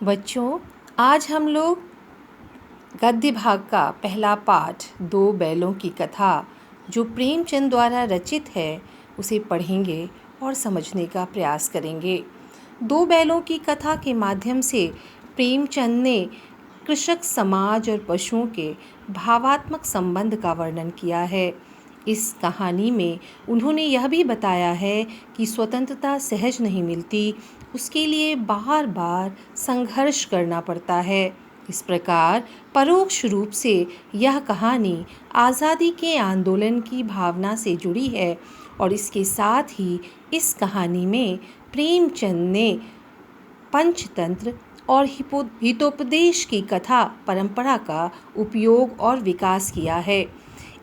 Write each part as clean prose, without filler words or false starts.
बच्चों, आज हम लोग गद्य भाग का पहला पाठ दो बैलों की कथा जो प्रेमचंद द्वारा रचित है उसे पढ़ेंगे और समझने का प्रयास करेंगे। दो बैलों की कथा के माध्यम से प्रेमचंद ने कृषक समाज और पशुओं के भावात्मक संबंध का वर्णन किया है। इस कहानी में उन्होंने यह भी बताया है कि स्वतंत्रता सहज नहीं मिलती, उसके लिए बार बार संघर्ष करना पड़ता है। इस प्रकार परोक्ष रूप से यह कहानी आज़ादी के आंदोलन की भावना से जुड़ी है और इसके साथ ही इस कहानी में प्रेमचंद ने पंचतंत्र और हितोपदेश की कथा परंपरा का उपयोग और विकास किया है।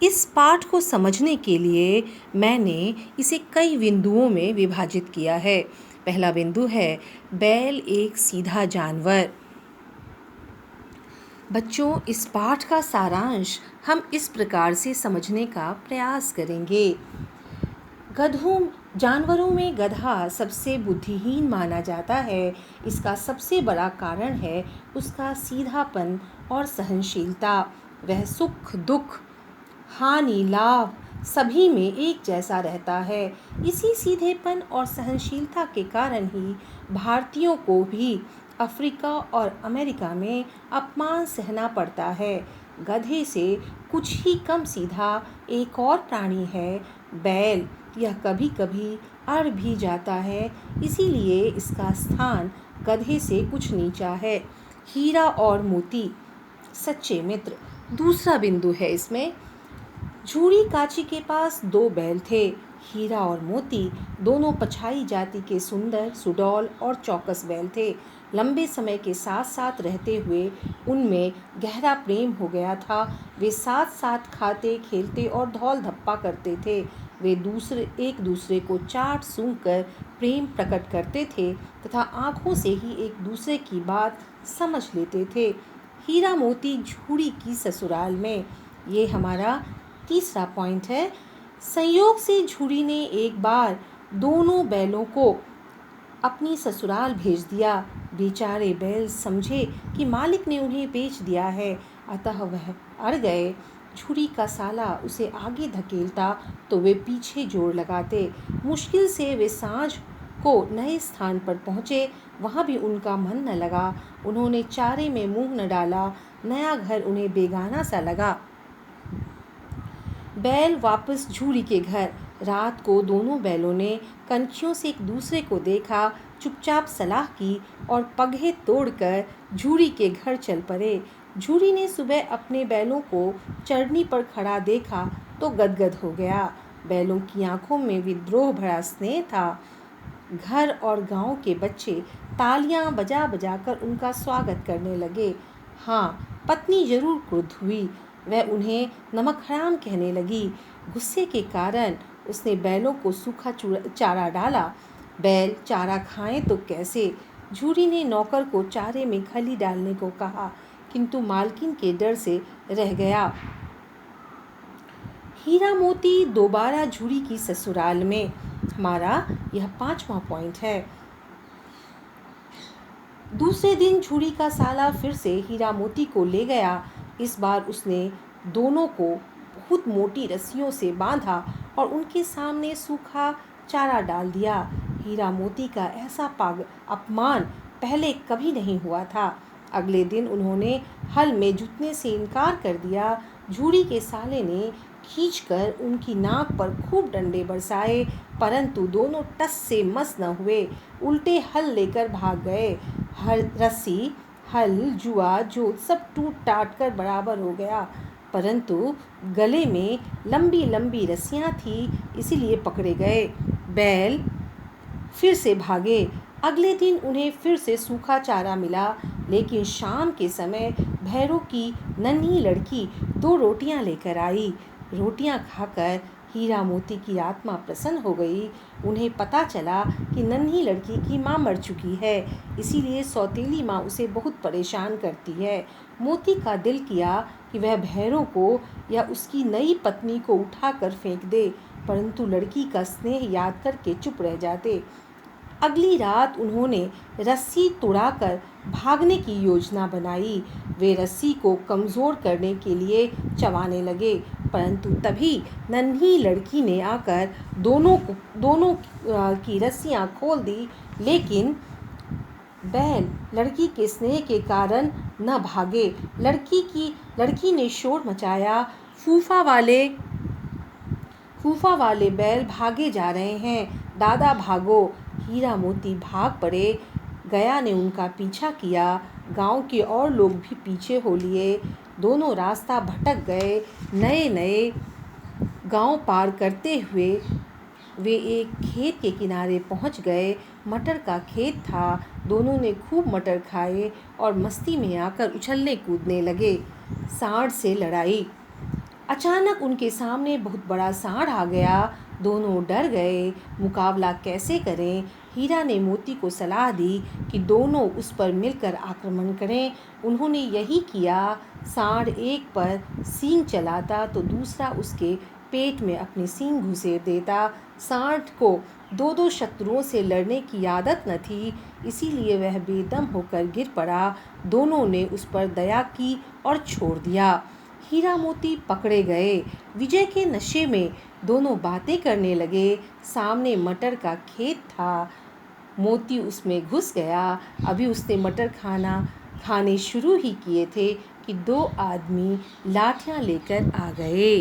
इस पाठ को समझने के लिए मैंने इसे कई बिंदुओं में विभाजित किया है। पहला बिंदु है बैल एक सीधा जानवर। बच्चों, इस पाठ का सारांश हम इस प्रकार से समझने का प्रयास करेंगे। जानवरों में गधा सबसे बुद्धिहीन माना जाता है। इसका सबसे बड़ा कारण है उसका सीधापन और सहनशीलता। वह सुख दुख, हानि लाभ सभी में एक जैसा रहता है। इसी सीधेपन और सहनशीलता के कारण ही भारतीयों को भी अफ्रीका और अमेरिका में अपमान सहना पड़ता है। गधे से कुछ ही कम सीधा एक और प्राणी है बैल। यह कभी कभी अड़ भी जाता है, इसीलिए इसका स्थान गधे से कुछ नीचा है। हीरा और मोती सच्चे मित्र दूसरा बिंदु है। इसमें झूरी काची के पास दो बैल थे। हीरा और मोती दोनों पछाई जाति के सुंदर, सुडौल और चौकस बैल थे। लंबे समय के साथ साथ रहते हुए उनमें गहरा प्रेम हो गया था। वे साथ साथ खाते, खेलते और धौल धप्पा करते थे। वे एक दूसरे को चाट सूंघ कर प्रेम प्रकट करते थे तथा आंखों से ही एक दूसरे की बात समझ लेते थे। हीरा मोती झूरी की ससुराल में, ये हमारा तीसरा पॉइंट है। संयोग से झूरी ने एक बार दोनों बैलों को अपनी ससुराल भेज दिया। बेचारे बैल समझे कि मालिक ने उन्हें बेच दिया है, अतः वह अड़ गए। झूरी का साला उसे आगे धकेलता तो वे पीछे जोर लगाते। मुश्किल से वे सांझ को नए स्थान पर पहुँचे। वहाँ भी उनका मन न लगा। उन्होंने चारे में मुंह न डाला। नया घर उन्हें बेगाना सा लगा। बैल वापस झूरी के घर। रात को दोनों बैलों ने कनखियों से एक दूसरे को देखा, चुपचाप सलाह की और पगहे तोड़कर झूरी के घर चल पड़े। झूरी ने सुबह अपने बैलों को चरनी पर खड़ा देखा तो गदगद हो गया। बैलों की आंखों में विद्रोह भरा स्नेह था। घर और गांव के बच्चे तालियां बजा बजा कर उनका स्वागत करने लगे। हाँ, पत्नी जरूर क्रुद्ध हुई। वह उन्हें नमक हराम कहने लगी। गुस्से के कारण उसने बैलों को सूखा चारा डाला। बैल चारा खाएं तो कैसे? झूरी ने नौकर को चारे में खली डालने को कहा, किंतु मालकिन के डर से रह गया। हीरा मोती दोबारा झूरी की ससुराल में, हमारा यह पांचवा पॉइंट है। दूसरे दिन झूरी का साला फिर से हीरा मोती को ले गया। इस बार उसने दोनों को बहुत मोटी रस्सियों से बांधा और उनके सामने सूखा चारा डाल दिया। हीरा मोती का ऐसा अपमान पहले कभी नहीं हुआ था। अगले दिन उन्होंने हल में जुतने से इनकार कर दिया। झूरी के साले ने खींचकर उनकी नाक पर खूब डंडे बरसाए, परंतु दोनों टस से मस न हुए। उल्टे हल लेकर भाग गए। रस्सी, हल, जुआ, जोत सब टूट टाट कर बराबर हो गया, परंतु गले में लंबी लंबी रस्सियां थी, इसीलिए पकड़े गए। बैल फिर से भागे। अगले दिन उन्हें फिर से सूखा चारा मिला, लेकिन शाम के समय भैरों की नन्ही लड़की दो रोटियां लेकर आई। रोटियां खाकर हीरा मोती की आत्मा प्रसन्न हो गई। उन्हें पता चला कि नन्ही लड़की की माँ मर चुकी है, इसीलिए सौतेली माँ उसे बहुत परेशान करती है। मोती का दिल किया कि वह भैरों को या उसकी नई पत्नी को उठाकर फेंक दे, परंतु लड़की का स्नेह याद करके चुप रह जाते। अगली रात उन्होंने रस्सी तुड़ाकर भागने की योजना बनाई। वे रस्सी को कमज़ोर करने के लिए चबाने लगे, परंतु तभी नन्ही लड़की ने आकर दोनों की रस्सियां खोल दी। लेकिन बैल लड़की के स्नेह के कारण न भागे। लड़की ने शोर मचाया, फूफा वाले बैल भागे जा रहे हैं, दादा भागो। हीरा मोती भाग पड़े। गया ने उनका पीछा किया। गांव के और लोग भी पीछे हो लिए। दोनों रास्ता भटक गए। नए नए गांव पार करते हुए वे एक खेत के किनारे पहुंच गए। मटर का खेत था। दोनों ने खूब मटर खाए और मस्ती में आकर उछलने कूदने लगे। सांड से लड़ाई। अचानक उनके सामने बहुत बड़ा सांड आ गया। दोनों डर गए। मुकाबला कैसे करें? हीरा ने मोती को सलाह दी कि दोनों उस पर मिलकर आक्रमण करें। उन्होंने यही किया। सांड एक पर सींग चलाता तो दूसरा उसके पेट में अपनी सींग घुसेड़ देता। सांड को दो शत्रुओं से लड़ने की आदत न थी, इसीलिए वह बेदम होकर गिर पड़ा। दोनों ने उस पर दया की और छोड़ दिया। हीरा मोती पकड़े गए। विजय के नशे में दोनों बातें करने लगे। सामने मटर का खेत था। मोती उसमें घुस गया। अभी उसने मटर खाने शुरू ही किए थे कि दो आदमी लाठियां लेकर आ गए।